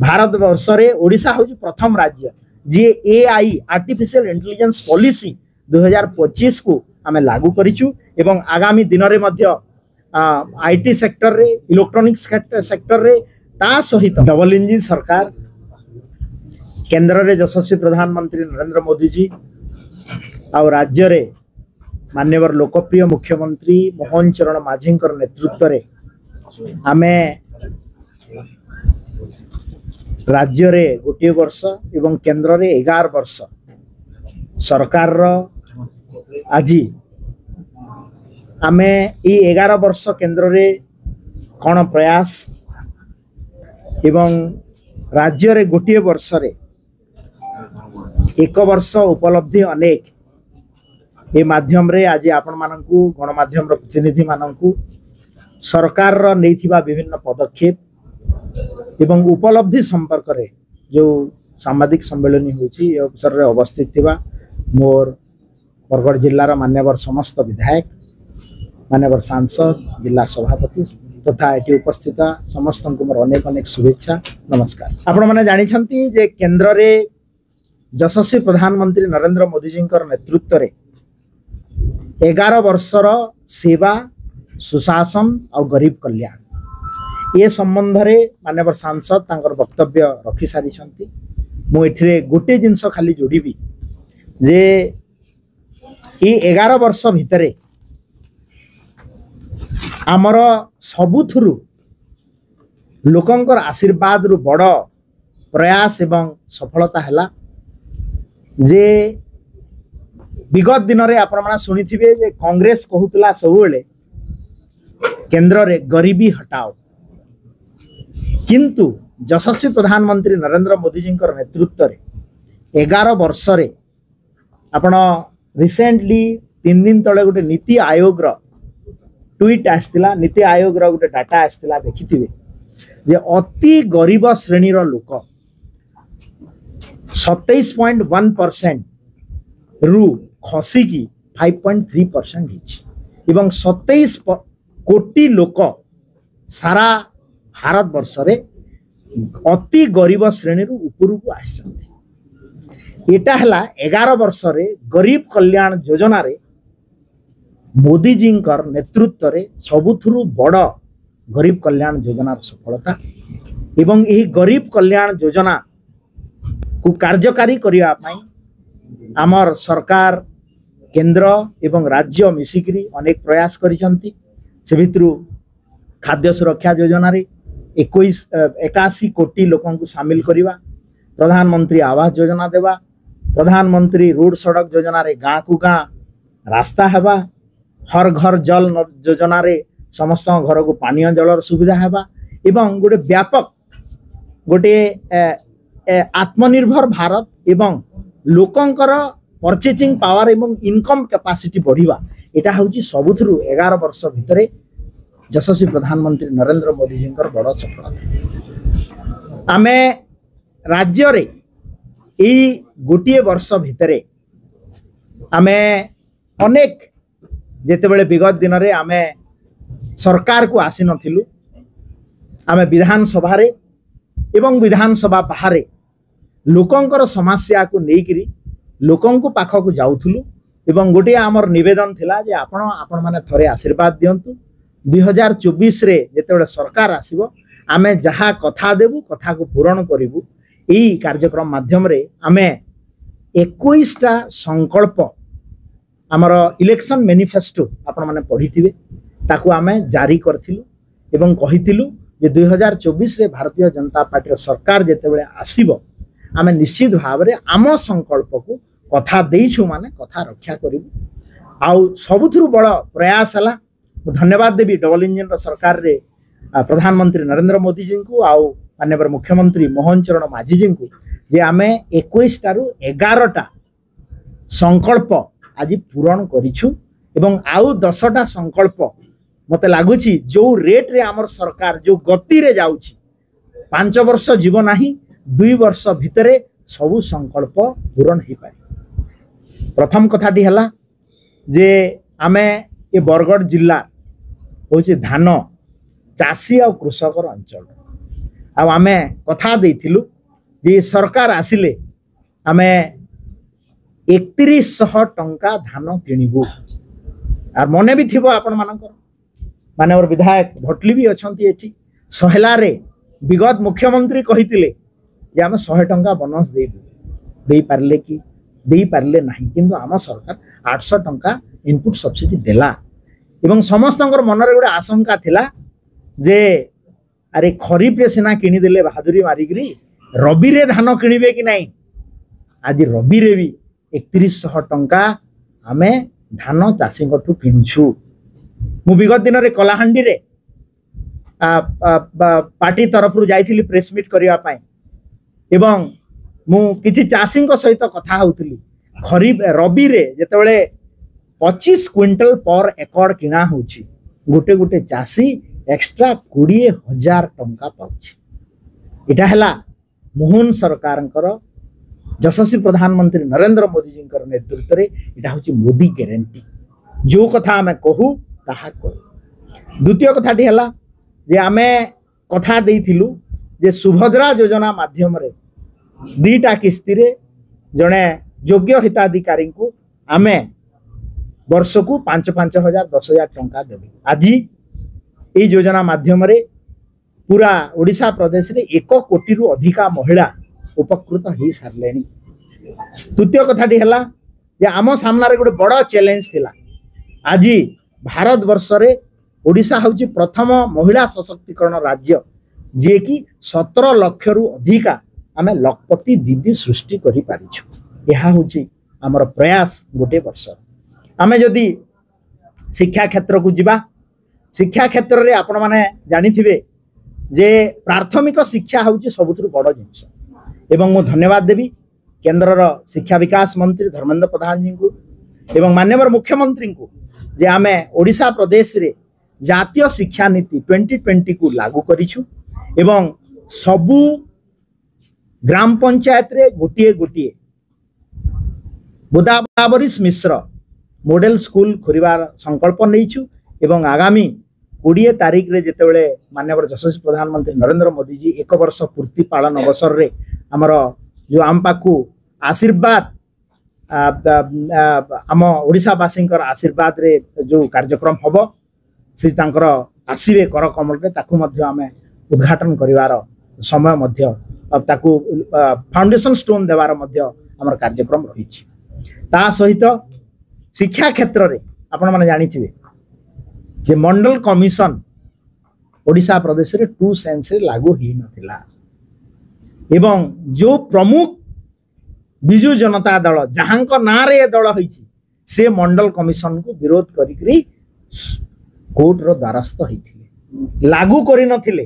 भारत वर्ष रे ओडिशा हूँ प्रथम राज्य जी एआई आर्टिफिशियल इंटेलिजेंस पॉलिसी 2025 को आमे लागू करिचु एवं आगामी दिन रे मध्य आईटी सेक्टर रे इलेक्ट्रॉनिक्स सेक्टर रे ता सहित डबल इंजिन सरकार केंद्र रे यशस्वी प्रधानमंत्री नरेंद्र मोदी जी और राज्य रे मान्यवर लोकप्रिय मुख्यमंत्री मोहन चरण माझी नेतृत्व रे आमे राज्य रे गोटे वर्ष एवं केंद्र रे 11 वर्ष सरकार रो आजी आमे ई 11 वर्ष केंद्र रे कौन प्रयास एवं राज्य रे गोटे वर्ष रे 1 वर्ष उपलब्धि अनेक ए माध्यम रे आज आपण माननकु गणमाध्यम प्रतिनिधि माननकु सरकार रो नैथिबा विभिन्न पदक्षेप एवं उपलब्धि संपर्क रे जो सांबादिक सम्मेलन होची ए अवसर रे अवस्थित थिबा मोर बरगढ़ जिल्लार मान्यवर समस्त विधायक मान्यवर सांसद जिला सभापति तथा एटी उपस्थित समस्त को मोर अनेक अनेक शुभेच्छा नमस्कार। आपण माने जानि छंती जे केंद्र रे यशस्वी प्रधानमंत्री नरेंद्र मोदी जी नेतृत्व रे 11 वर्षर सेवा सुशासन और गरीब कल्याण ये संबंध रे मान्यवर सांसद तांकर वक्तव्य रखी सारी छंती। मु एठिरे गोटे जिंस खाली जोड़ीबी जे ये 11 वर्ष भितरे आमर सबुथुरु लोकंकर आशीर्वाद रु बड़ प्रयास एवं सफलता हैला जे विगत दिन रे आपण माने सुनिथिबे जे कांग्रेस कहूतला सबुले केंद्र रे गरीबी हटाओ किंतु यशस्वी प्रधानमंत्री नरेंद्र मोदी जी नेतृत्व रे 11 वर्ष रे आपण रिसेंटली 3 दिन तले गोटे नीति आयोग रो ट्वीट आस्तिला नीति आयोग रो गोटे डाटा आस्तिला देखिथिबे जे अति गरीब श्रेणी रो लोक 27.1% रु खसी की 5.3% एवं 27 कोटी लोक सारा भारत वर्ष रे अति गरीब श्रेणी रु ऊपर को आछंती। एटा हला 11 वर्ष रे गरीब कल्याण योजना रे मोदी जी नेतृत्व रे सबुथुरु बड़ गरीब कल्याण योजना सफलता एवं यही गरीब कल्याण योजना को कार्यकारी करिया पई आमर सरकार केंद्र एवं राज्य मिसिकरी अनेक प्रयास करिसंती। से भितरु खाद्य सुरक्षा योजना रे 81 कोटी लोकन को शामिल करिवा, प्रधानमंत्री आवास योजना देवा, प्रधानमंत्री रोड सड़क योजना रे गाँ को गाँ रास्ता हेबा, हर घर जल योजना रे समस्त घर को पानीय जलर सुविधा हेबा एवं गोटे व्यापक गोटे आत्मनिर्भर भारत एवं लोकंकर परचेजिंग पावर एवं इनकम कैपेसिटी बढ़िवा एटा होची सबुथुरु 11 वर्ष भितरे यशस्वी प्रधानमंत्री नरेंद्र मोदी जी बड़ सफलता। आमे राज्य रे ई गोटे वर्ष भितरे आमे अनेक जेतेबेले विगत दिन रे आमे सरकार को आसी नथिलु, आमे विधानसभा रे एवं विधानसभा बाहर लोकंकर समस्या को लेकिरी लोकं को पाख को जाउथुलु एवं गोटे आमर निवेदन थिला जे आपण माने थरे आशीर्वाद दियंतु 2024 रे जेतेबेले सरकार आसीबो आमे जहा कथा देबु कथा को पूरण करिवु। एई कार्यक्रम माध्यम रे आमे 21टा संकल्प आमर इलेक्शन मैनिफेस्टो आपण माने पढिथिबे ताकू आमे जारी करथिलु एवं कहिथिलु जे 2024 रे भारतीय जनता पार्टी रो सरकार जेतेबेले आसीबो आमे निश्चित भाव रे आम संकल्प को कथा देइछु माने कथा रक्षा करिवु। आउ सबुथुरु बड़ प्रयास हला धन्यवाद देवी डबल इंजिन रो सरकार रे प्रधानमंत्री नरेंद्र मोदी जी को आउ माननीय मुख्यमंत्री मोहन चरण माझी जी को जे आमे 21 टारु 11टा संकल्प आज पूरण करिछु एवं आउ 10टा संकल्प मते लागुची जो रेट रे आमर सरकार जो गति रे जाउची 5 वर्ष जीव नाही 2 वर्ष भितरे सबु संकल्प पूरण हो पारे। प्रथम कथाटी हला जे आमे ए बरगढ़ जिला होची धान चाषी और कृषक अंचल आमे कथा देइथिलु जे सरकार आसिले आमे 3100 टंका धान किणिबु आर मने भी थिबो आपण मानकर माने और विधायक भटली भी अछंती एठी सहेलारे विगत मुख्यमंत्री कहितिले जे आमे 100 टंका बोनस देई पारले कि देई पारले नाही किंतु आम सरकार 800 टंका इनपुट सब्सिडी देला एवं समस्तंकर मनरे गोटे आशंका थिला जे अरे खरीफ रे सिना किनी देले बहादुरी मारिकरी रबी रे धान किनिबे कि नाही आज रबी रे भी 3100 टंका आमे धान चाषी किणुछु मु विगत दिन रे कलाहांडी रे पार्टी तरफ जाइथिली प्रेस मीट करिया पाए एवं मु किछि चाषी सहित कथा होउथिली खरीफ रबी रे जेतेबेले 25 क्विंटल पर एकड़ किणा होउछि गोटे गोटे चाषी एक्स्ट्रा 20,000 टंका पाउछि इटा हला मोहन सरकारंकर यशस्वी प्रधानमंत्री नरेंद्र मोदी जी नेतृत्व रे इटा होछि मोदी गारंटी जो कथा आमे कहू ताहा कहू द्वितीय कथाटी हला जे आमे कथा देइथिलु जे सुभद्रा योजना माध्यम रे 2टा किस्ती रे जणे योग्य हिताधिकारी को आमे वर्ष को 5,000 10,000 टंका देबु आज ए योजना माध्यम रे पूरा ओडिशा प्रदेश रे 1 कोटी रु अधिका महिला उपकृत हो सारलेनी तृतीय कथाटी हला जे आम सामना रे गोटे बड़ चैलेंज थिला आज भारत वर्ष रे ओडिशा होची प्रथम महिला सशक्तिकरण राज्य जे कि 17 लाख रु अधिका आमे लखपति दीदी सृष्टि करि पारिछु यहा होची हमर प्रयास गोटे वर्ष आमे जदि शिक्षा क्षेत्र को जिबा शिक्षा क्षेत्र रे आपण माने जानि थिबे जे प्राथमिक शिक्षा होची सबुथुर बड़ जिंस एवं मु धन्यवाद देवी केंद्र शिक्षा विकास मंत्री धर्मेंद्र प्रधान जी को एवं माननीय मुख्यमंत्री को जे आमे ओडिशा प्रदेश रे जातीय शिक्षा नीति 2020 को लागू करिछु एवं सबु ग्राम पंचायत रे गोटिए गोटिए गोदावरीश मिश्र मॉडल स्कूल खोलिबार संकल्प नैछु एवं आगामी 20 तारीख रे जेतेबेले माननीय यशस्वी प्रधानमंत्री नरेंद्र मोदी जी 1 वर्ष पूर्ति पालन अवसर रे हमर जो आम पाखु आशीर्वाद आम ओडिशावासी आशीर्वाद रे जो कार्यक्रम हबो से तांकर आसीबे कर कमल रे ताकू मध्य आमे उद्घाटन करिवार समय मध्य ताकू फाउंडेशन स्टोन देवार मध्य हमर कार्यक्रम रहिछि ता सहित शिक्षा क्षेत्र रे आपण माने जानि थिबे जे मंडल कमिशन ओडिशा प्रदेश रे 2 सेंस रे लागू ही नथिला एवं जो प्रमुख बिजु जनता दल जहांक ना रे दल होइछि से मंडल कमिशन को विरोध करिकरी कोर्ट रो द्वारस्थ होइथिले लागू करि नथिले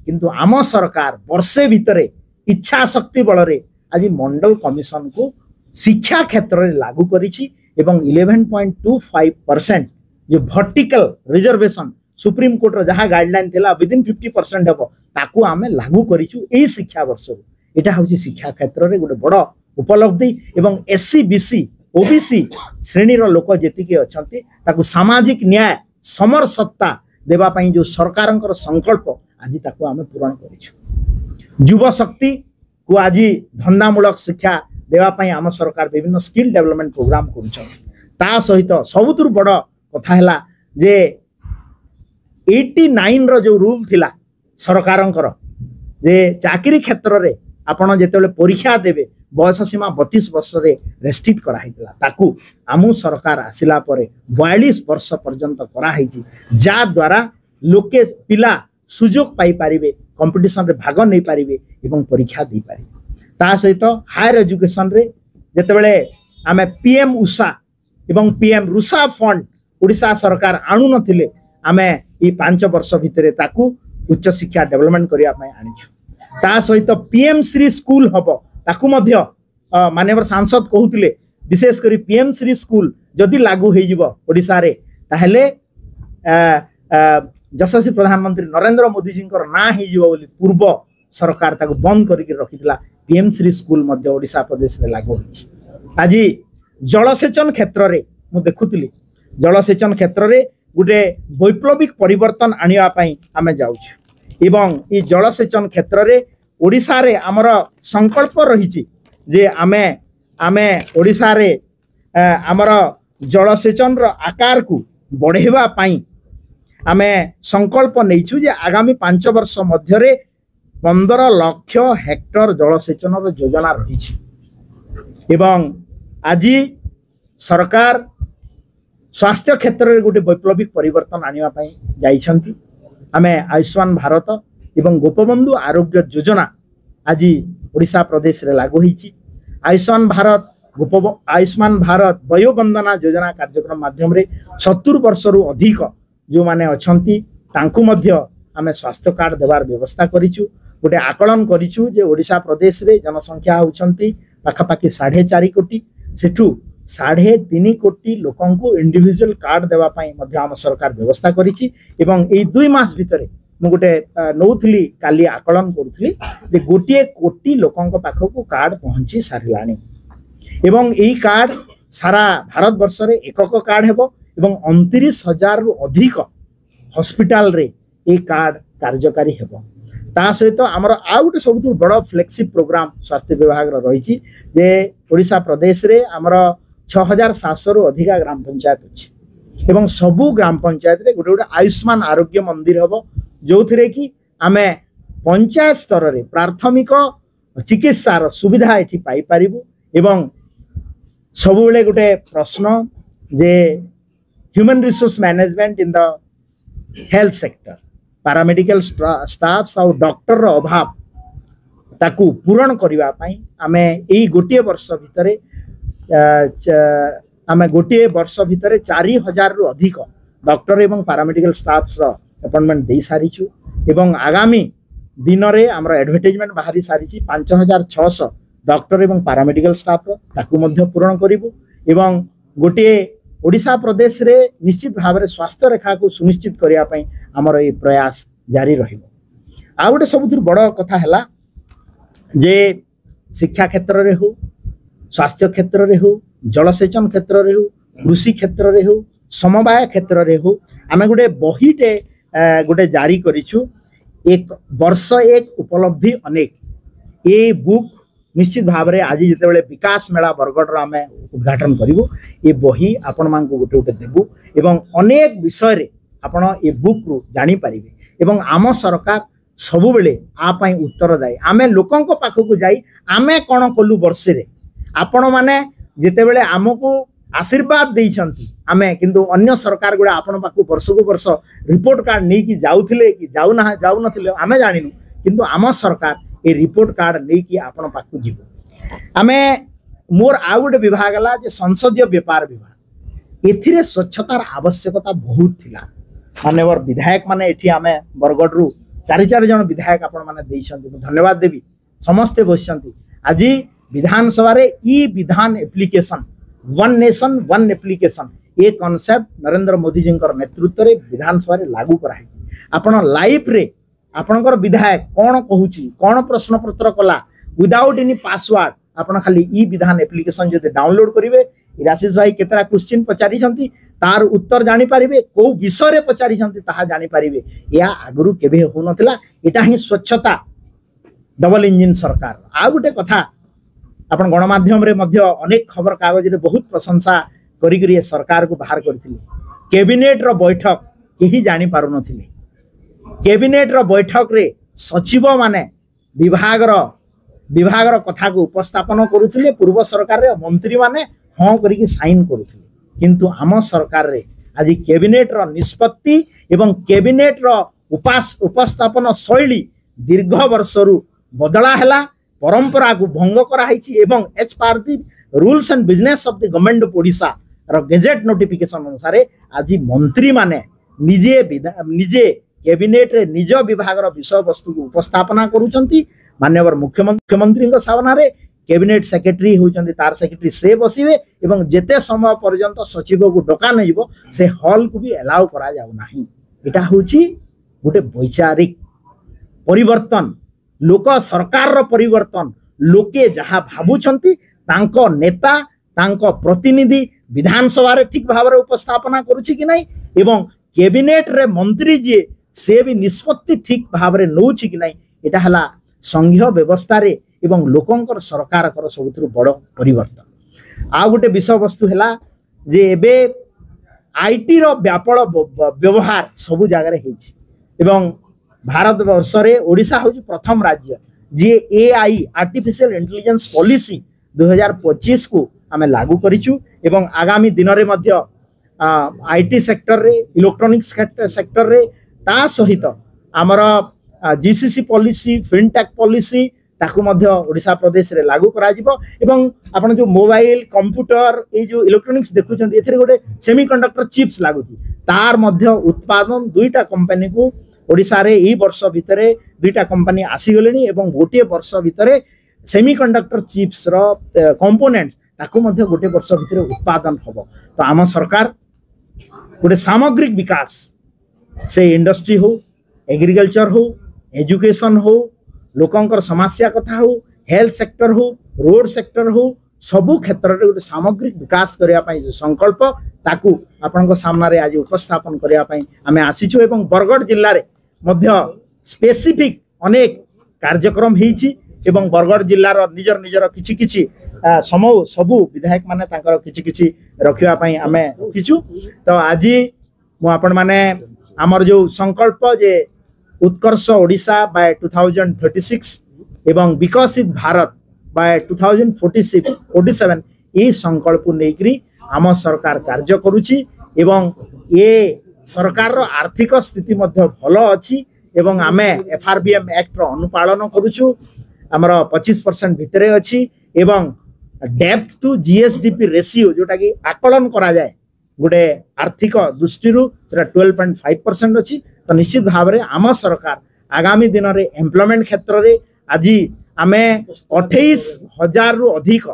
किंतु आम सरकार वर्षे भितरे इच्छा शक्ति बल रे आज मंडल कमिशन को शिक्षा क्षेत्र रे लागू करिछि एवं 11.25% जो वर्टिकल रिजर्वेशन सुप्रीम कोर्ट रो जहा गाइडलाइन थिला विदिन 50% हबो ताकू आमे लागू करिछु एई शिक्षा वर्ष एटा होछि शिक्षा क्षेत्र रे गोटे बड़ उपलब्धि एवं एससी बीसी ओबीसी श्रेणी रो लोक जेतिके अछंती ताकू सामाजिक न्याय समरसत्ता देबा पई जो सरकारंकर संकल्प आज ताकू आमे पूर्ण करिछु युवा शक्ति को आज धंदामूलक शिक्षा देवा पई आम सरकार विभिन्न स्किल डेवलपमेंट प्रोग्राम करूछन ता सहित सबुतुर बड़ कथा हैला जे 89 रो जो रूल थिला सरकारंकर जे चाकरी क्षेत्र रे आपण जेतेबेले परीक्षा देबे बयस सीमा 32 वर्ष रे रेस्ट्रिक्ट करा हितला ताकू आमु सरकार आसिला परे 42 वर्ष पर्यंत करा हिची जा द्वारा लोके पिला सुजोग पाई पारिबे कंपटीशन रे भाग नै पारिबे एवं परीक्षा दै पारिबे ता सहित हायर एजुकेशन रे जेतेबेले आमे पीएम उषा एवं पीएम रुषा फंड ओडिशा सरकार आणु नथिले आमे ई 5 वर्ष भितरे ताकू उच्च शिक्षा डेवलपमेंट करिया पय आनिछु ता सहित पीएम श्री स्कूल हबो ताकू मध्य माननीय सांसद कहउतिले विशेष करी पीएम श्री स्कूल जदि लागू हे जिवो ओडिशा रे ताहेले यशस्वी प्रधानमंत्री नरेंद्र मोदी जी ना ही जिवो बोली पूर्व सरकार ताकू बंद करके रखिथिला पीएम श्री स्कूल मध्य ओडिशा प्रदेश रे लागू होछि आज जलसेचन क्षेत्र रे मु देखुतिली जलसेचन क्षेत्र रे गुटे वैप्लविक परिवर्तन आनिया पई आमे जाउछु एवं ई जलसेचन क्षेत्र में ओडिशा रे आमर संकल्प रही जे आमे आमे ओडिशा रे आमर जलसेचन रो आकार को बढ़ेवा पाई आमे संकल्प नहींचु जे आगामी 5 वर्ष मध्य 15 लाख हेक्टर जलसेचन रो योजना रही एवं आज सरकार स्वास्थ्य क्षेत्र में गोटे वैप्लविक परिवर्तन आने जाइछंती आमे आयुष्मान भारत एवं गोपबंधु आरोग्य योजना आज ओडिशा प्रदेश रे लागू होईची। आयुष्मान भारत वयोवंदना योजना कार्यक्रम माध्यम रे 70 वर्ष रु अधिक जो माने अछंती तांकु मध्य आमे स्वास्थ्य कार्ड देवार व्यवस्था करिछु। गोटे आकलन करिछु जे ओडिशा प्रदेश रे जनसंख्या होउछंती पाखापाखि 4.5 कोटी सेठू 3.5 कोटी लोकन को इंडिविजुअल कार्ड देवा पाई मध्य आम सरकार व्यवस्था करिछि एवं एई 2 मास भितरे मु गोटे नौथली काली आकलन करुथली जे गोटे कोटी लोकन को पाखकु कार्ड पहुंची सारिलाणी एवं एई कार्ड सारा भारत वर्ष रे एकक कार्ड हेबो एवं 29,000 रु अधिक हॉस्पिटल रे ए कार्ड कार्यकारी हेबो। ता सहित आमर आ गोटे सबुठ बड़ फ्लेक्सिप प्रोग्राम स्वास्थ्य विभाग रही जे ओडिशा प्रदेश रे आमर 6,700 रु अधिक ग्राम पंचायत अच्छी एवं सबू ग्राम पंचायत रे गोटे गोटे आयुष्मान आरोग्य मंदिर हम जो थे कि आमे पंचायत स्तर रे प्राथमिक चिकित्सार सुविधा ये पाइपर एवं सब बेले गोटे प्रश्न जे human resource management in the health sector paramedical staffs और डॉक्टर अभाव ताकू पूरण करबा पई आमे एई गोटे वर्ष भितरे आमे गोटे वर्ष भितरे 4,000 रु अधिक डॉक्टर एवं पैरामेडिकल स्टाफ्स रो अपॉइंटमेंट दे सारिछु एवं आगामी दिन रे हमर एडवर्टाइजमेंट बाहरी सारिछि 5,600 डॉक्टर एवं पैरामेडिकल स्टाफ रो ताकू मध्य पूरण करिवु एवं गोटे ओडिशा प्रदेश रे निश्चित भाव में स्वास्थ्य रेखा को सुनिश्चित करिया पई हमर ए प्रयास जारी रहिबो। आ गोटे सबुठ बड़ कथा हैला जे शिक्षा क्षेत्र रे हो स्वास्थ्य क्षेत्र रे हो जलसेचन क्षेत्र रे हो कृषि क्षेत्र रे हो समवाय क्षेत्र रे हो आमे गोटे बहीटे गोटे जारी करिछु एक वर्ष एक उपलब्धि अनेक ए बुक निश्चित भाव में आज जिते विकास मेला बरगढ़ आमे उद्घाटन करूँ ये बही आपण मान गोटे गोटे देबू एवं अनेक विषय रे आपण ये बुक रु जानी पारिबे एवं आम सरकार सबु बेले आपाई उत्तरदायी आमे लोकन को पाखकु जाई आमे कोन कलु वर्षे रे आपण माने जिते बेले आमको आशीर्वाद देइछंती आमे किंतु अन्य सरकार गुडा आपण पाखकु वर्ष को वर्ष रिपोर्ट कार्ड नहीं कि जाउथिले कि जाउ नथिले आमे जानिनु किंतु आम सरकार ए रिपोर्ट कार्ड नहीं कि आपण पाखकु जीवो आमे मोर आ गोटे विभाग हला जे संसदीय व्यापार विभाग एथिरे स्वच्छतार आवश्यकता बहुत थिला माननीय विधायक माने एठी आमे बरगढ़ रु 4 जन विधायक आपण माने देइछंती धन्यवाद देवी समस्ते बसिछंती आज विधानसभा रे ई विधान application one nation one application ए कॉन्सेप्ट नरेंद्र मोदी जी नेतृत्व रे विधानसभा रे लागू कराई आपण लाइफ रे आपणकर विधायक कौन कहूची कौन प्रश्न पत्र कला विदाउट एनी पासवर्ड आपण खाली ई विधान एप्लिकेशन जदि डाउनलोड करिवे राशेष भाई केतरा क्वेश्चन पचारी छंती तार उत्तर जानी पारिबे को विषय रे पचारी छंती ताहा जानी पारिबे या आगरु केबे हो नथिला एटा ही स्वच्छता डबल इंजिन सरकार आ गुटे कथा आपण गणमाध्यम रे मध्य अनेक खबर कागज रे बहुत प्रशंसा करी करी सरकार को बाहर करथिले कैबिनेट रो बैठक केही जानी पारु नथिले कैबिनेट रो बैठक रे सचिव माने विभाग रो कथा को उपस्थापन करुथिले पूर्व सरकार रे मंत्री माने हाँ करिक साइन करुथिले किंतु आम सरकार रे आज कैबिनेट रो निष्पत्ति एवं कैबिनेट रो उपस्थापन शैली दीर्घ वर्षरु बदला हैला परंपरा को भंग कराई एवं as per the rules and business of the government of Odisha रो गेजेट नोटिफिकेशन अनुसार आज मंत्री माने निजे कैबिनेट रे निज विभाग रो विषय वस्तु को उपस्थापना करूचंती माननीय मुख्यमंत्री सामना रे कैबिनेट सेक्रेटरी होचंती तार सेक्रेटरी से बसिवे एवं जेते समय पर्यंत सचिव को डका नै जिवो से हॉल को भी अलाउ करा जाउ नाही एटा होची गोटे वैचारिक परिवर्तन लोक सरकार रो परिवर्तन लोके जहा भाबुछंती तांको नेता तांको प्रतिनिधि विधानसभा रे ठीक भाव रे उपस्थापना करूची कि नै एवं कैबिनेट रे मंत्री जी से भी निष्पत्ति ठीक भाव में नौ कि नहीं एटा हला संघीय व्यवस्था रे एवं लोकंकर सरकार कर सबुठ बड़ परिवर्तन। आ गोटे विषय वस्तु है जे एबे आईटी रो व्यापक व्यवहार सबु जगह एवं भारत वर्ष रे ओडिशा हूँ प्रथम राज्य जी एआई आर्टिफिशियल इंटेलिजेंस पॉलिसी 2025 को आम लागू करिचु एवं आगामी दिन में मध्य आईटी सेक्टर रे इलेक्ट्रॉनिक्स सेक्टर रे ता सहित आमर जीसीसी पॉलिसी फिनटेक पॉलिसी ताकू मध्य ओडिशा प्रदेश रे लागू करा जिवो एवं आपण जो मोबाइल कंप्यूटर ए जो इलेक्ट्रॉनिक्स देखुछन एथिरे गोटे सेमीकंडक्टर चिप्स लागुची तार मध्य उत्पादन दुईटा कंपनी को ओडिशा रे ई वर्ष भितरे दुईटा कंपनी आसी गलेनी एवं गोटे वर्ष भितरे सेमीकंडक्टर चिप्स रो कंपोनेंट्स ताकू मध्य गोटे वर्ष भितरे उत्पादन हबो। तो आम सरकार गोटे सामग्रिक विकास से इंडस्ट्री हो एग्रीकल्चर हो एजुकेशन हो लोकंकर समस्या कथा हो हेल्थ सेक्टर हो रोड सेक्टर हो सबु क्षेत्र रे गोटे सामग्रिक विकास करिया पई जो संकल्प ताकू आपनको सामने आज उपस्थापन करिया पई आमे आसीछु एवं बरगढ़ जिल्ला रे मध्य स्पेसिफिक अनेक कार्यक्रम हेछि एवं बरगढ़ जिल्ला रो निजर निजर किछि किछि समूह सबु विधायक माने तांकर किछि किछि रखिया पई आमे किछु। तो आज मु आपण माने हमर जो संकल्प जे उत्कर्ष ओडिशा बाय 2036 एवं विकसित भारत बाय 2047 ये संकल्प नेकरी आम सरकार कार्य करुछि एवं ये सरकार रो आर्थिक स्थिति मध्य भलो अछि एवं आमे एफआरबीएम एक्ट रो अनुपालन करुछु हमर 25% भितरे अछि एवं डेप्थ टू जीएसडीपी रेशियो जोटा कि आकलन करा जाए गोटे आर्थिक दृष्टि 12.5% अच्छी। तो निश्चित भाव में आम सरकार आगामी दिन में एम्प्लॉयमेंट क्षेत्र में आज आम 28,000 रु अधिक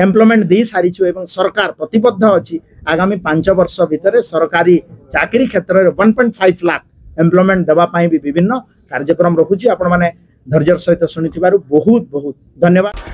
एम्प्लॉयमेंट दे सारी सरकार प्रतिबद्ध अच्छी आगामी 5 वर्ष भितर सरकारी चाकरी क्षेत्र में 1.5 लाख एम्प्लॉयमेंट देवाई भी विभिन्न कार्यक्रम रखुची। आपण मैंने धैर्य सहित शुणी बहुत बहुत धन्यवाद।